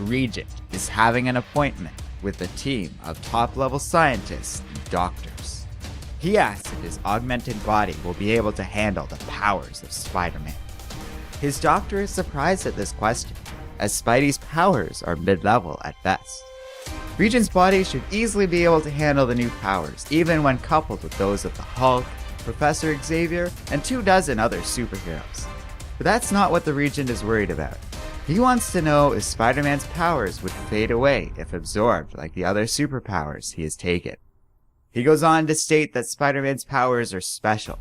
Regent is having an appointment with a team of top-level scientists and doctors. He asks if his augmented body will be able to handle the powers of Spider-Man. His doctor is surprised at this question, as Spidey's powers are mid-level at best. Regent's body should easily be able to handle the new powers, even when coupled with those of the Hulk, Professor Xavier, and 24 other superheroes. But that's not what the Regent is worried about. He wants to know if Spider-Man's powers would fade away if absorbed like the other superpowers he has taken. He goes on to state that Spider-Man's powers are special.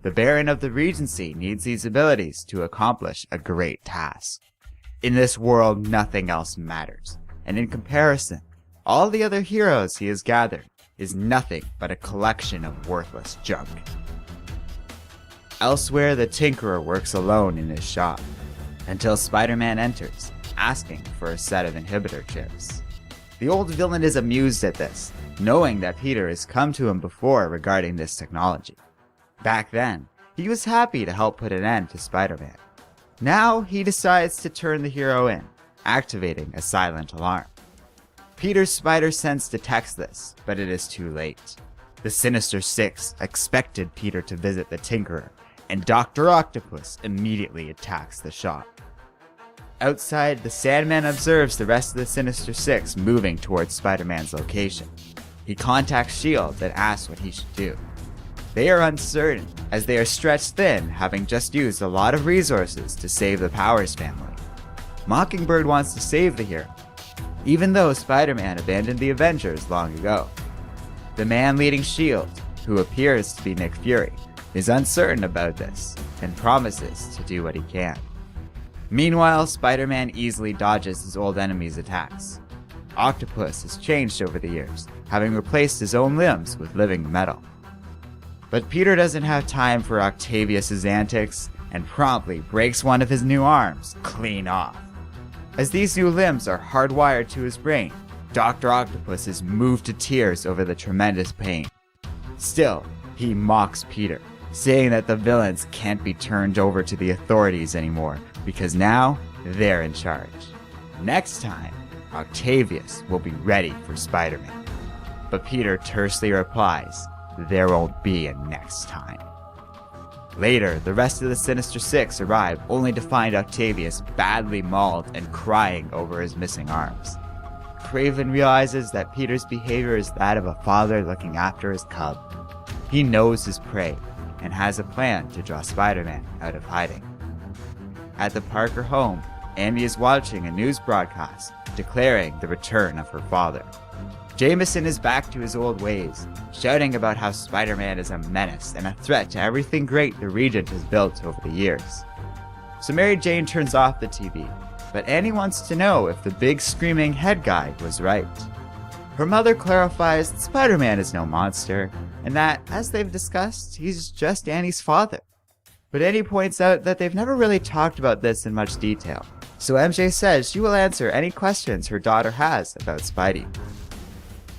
The Baron of the Regency needs these abilities to accomplish a great task. In this world, nothing else matters, and in comparison, all the other heroes he has gathered is nothing but a collection of worthless junk. Elsewhere, the Tinkerer works alone in his shop, until Spider-Man enters, asking for a set of inhibitor chips. The old villain is amused at this, knowing that Peter has come to him before regarding this technology. Back then, he was happy to help put an end to Spider-Man. Now, he decides to turn the hero in, activating a silent alarm. Peter's spider sense detects this, but it is too late. The Sinister Six expected Peter to visit the Tinkerer, and Dr. Octopus immediately attacks the shop. Outside, the Sandman observes the rest of the Sinister Six moving towards Spider-Man's location. He contacts S.H.I.E.L.D. and asks what he should do. They are uncertain, as they are stretched thin, having just used a lot of resources to save the Powers family. Mockingbird wants to save the hero, even though Spider-Man abandoned the Avengers long ago. The man leading S.H.I.E.L.D., who appears to be Nick Fury, is uncertain about this, and promises to do what he can. Meanwhile, Spider-Man easily dodges his old enemy's attacks. Octopus has changed over the years, having replaced his own limbs with living metal. But Peter doesn't have time for Octavius's antics, and promptly breaks one of his new arms clean off. As these new limbs are hardwired to his brain, Dr. Octopus is moved to tears over the tremendous pain. Still, he mocks Peter, saying that the villains can't be turned over to the authorities anymore, because now they're in charge. Next time, Octavius will be ready for Spider-Man. But Peter tersely replies, there won't be a next time. Later, the rest of the Sinister Six arrive only to find Octavius badly mauled and crying over his missing arms. Kraven realizes that Peter's behavior is that of a father looking after his cub. He knows his prey, and has a plan to draw Spider-Man out of hiding. At the Parker home, Andy is watching a news broadcast declaring the return of her father. Jameson is back to his old ways, shouting about how Spider-Man is a menace and a threat to everything great the Regent has built over the years. So Mary Jane turns off the TV, but Annie wants to know if the big screaming head guy was right. Her mother clarifies that Spider-Man is no monster, and that, as they've discussed, he's just Annie's father. But Annie points out that they've never really talked about this in much detail, so MJ says she will answer any questions her daughter has about Spidey.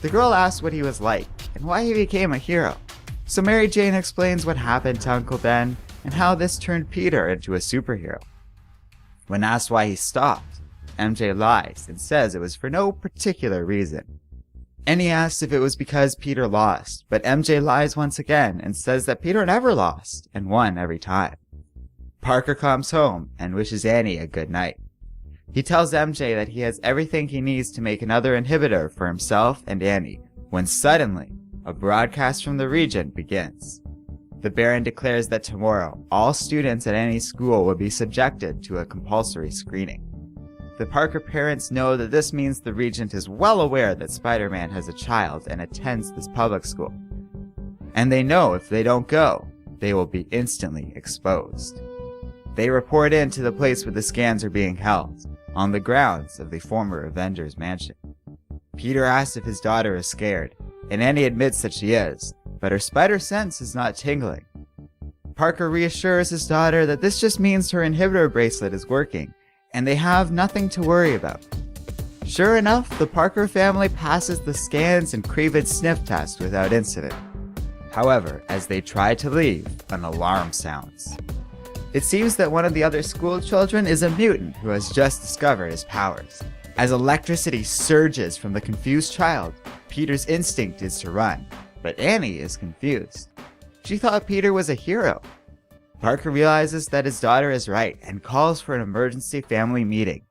The girl asks what he was like, and why he became a hero, so Mary Jane explains what happened to Uncle Ben, and how this turned Peter into a superhero. When asked why he stopped, MJ lies and says it was for no particular reason. Annie asks if it was because Peter lost, but MJ lies once again and says that Peter never lost and won every time. Parker comes home and wishes Annie a good night. He tells MJ that he has everything he needs to make another inhibitor for himself and Annie, when suddenly, a broadcast from the Regent begins. The Baron declares that tomorrow, all students at any school will be subjected to a compulsory screening. The Parker parents know that this means the Regent is well aware that Spider-Man has a child and attends this public school. And they know if they don't go, they will be instantly exposed. They report in to the place where the scans are being held, on the grounds of the former Avengers mansion. Peter asks if his daughter is scared, and Annie admits that she is, but her spider sense is not tingling. Parker reassures his daughter that this just means her inhibitor bracelet is working, and they have nothing to worry about. Sure enough, the Parker family passes the scans and Kraven's sniff test without incident. However, as they try to leave, an alarm sounds. It seems that one of the other school children is a mutant who has just discovered his powers. As electricity surges from the confused child, Peter's instinct is to run, but Annie is confused. She thought Peter was a hero. Parker realizes that his daughter is right and calls for an emergency family meeting.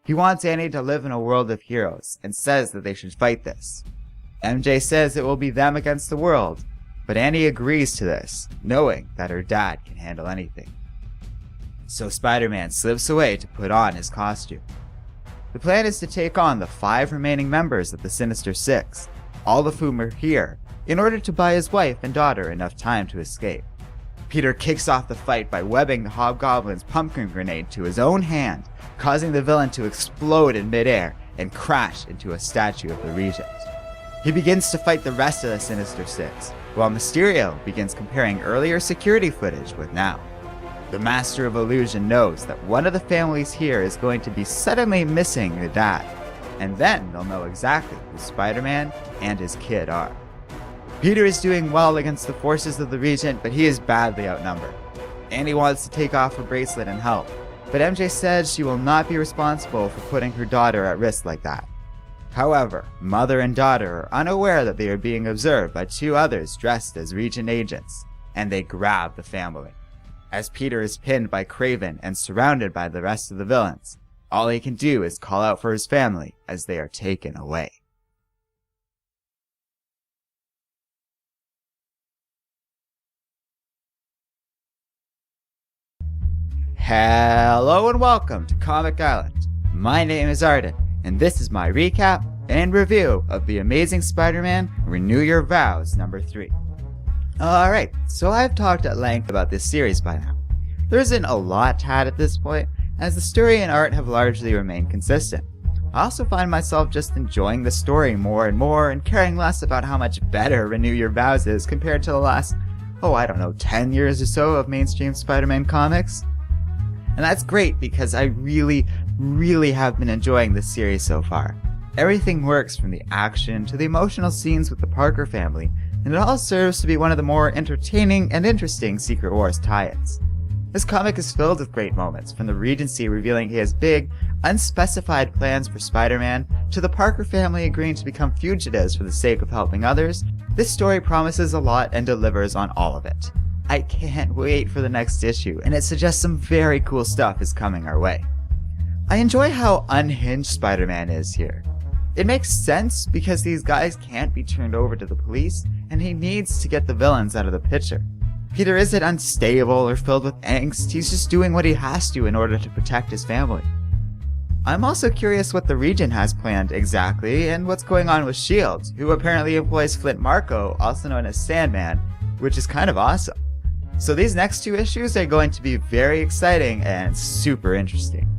He wants Annie to live in a world of heroes and says that they should fight this. MJ says it will be them against the world, but Annie agrees to this, knowing that her dad can handle anything. So Spider-Man slips away to put on his costume. The plan is to take on the 5 remaining members of the Sinister Six, all of whom are here, in order to buy his wife and daughter enough time to escape. Peter kicks off the fight by webbing the Hobgoblin's pumpkin grenade to his own hand, causing the villain to explode in midair and crash into a statue of the Regent. He begins to fight the rest of the Sinister Six, while Mysterio begins comparing earlier security footage with now. The Master of Illusion knows that one of the families here is going to be suddenly missing the dad, and then they'll know exactly who Spider-Man and his kid are. Peter is doing well against the forces of the Regent, but he is badly outnumbered. Annie wants to take off her bracelet and help, but MJ says she will not be responsible for putting her daughter at risk like that. However, mother and daughter are unaware that they are being observed by 2 others dressed as Regent agents, and they grab the family. As Peter is pinned by Kraven and surrounded by the rest of the villains, all he can do is call out for his family as they are taken away. Hello and welcome to Comic Island. My name is Arden, and this is my recap and review of The Amazing Spider-Man Renew Your Vows number 3. Alright, so I've talked at length about this series by now. There isn't a lot to add at this point, as the story and art have largely remained consistent. I also find myself just enjoying the story more and more and caring less about how much better Renew Your Vows is compared to the last, 10 years or so of mainstream Spider-Man comics. And that's great because I really have been enjoying this series so far. Everything works from the action to the emotional scenes with the Parker family, and it all serves to be one of the more entertaining and interesting Secret Wars tie-ins. This comic is filled with great moments, from the Regency revealing he has big, unspecified plans for Spider-Man, to the Parker family agreeing to become fugitives for the sake of helping others. This story promises a lot and delivers on all of it. I can't wait for the next issue, and it suggests some very cool stuff is coming our way. I enjoy how unhinged Spider-Man is here. It makes sense because these guys can't be turned over to the police, and he needs to get the villains out of the picture. Peter isn't unstable or filled with angst, he's just doing what he has to in order to protect his family. I'm also curious what the Regent has planned exactly, and what's going on with S.H.I.E.L.D., who apparently employs Flint Marko, also known as Sandman, which is kind of awesome. So these next 2 issues are going to be very exciting and super interesting.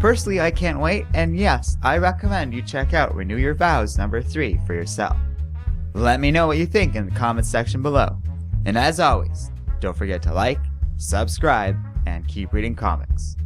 Personally, I can't wait, and yes, I recommend you check out Renew Your Vows number 3 for yourself. Let me know what you think in the comments section below. And as always, don't forget to like, subscribe, and keep reading comics.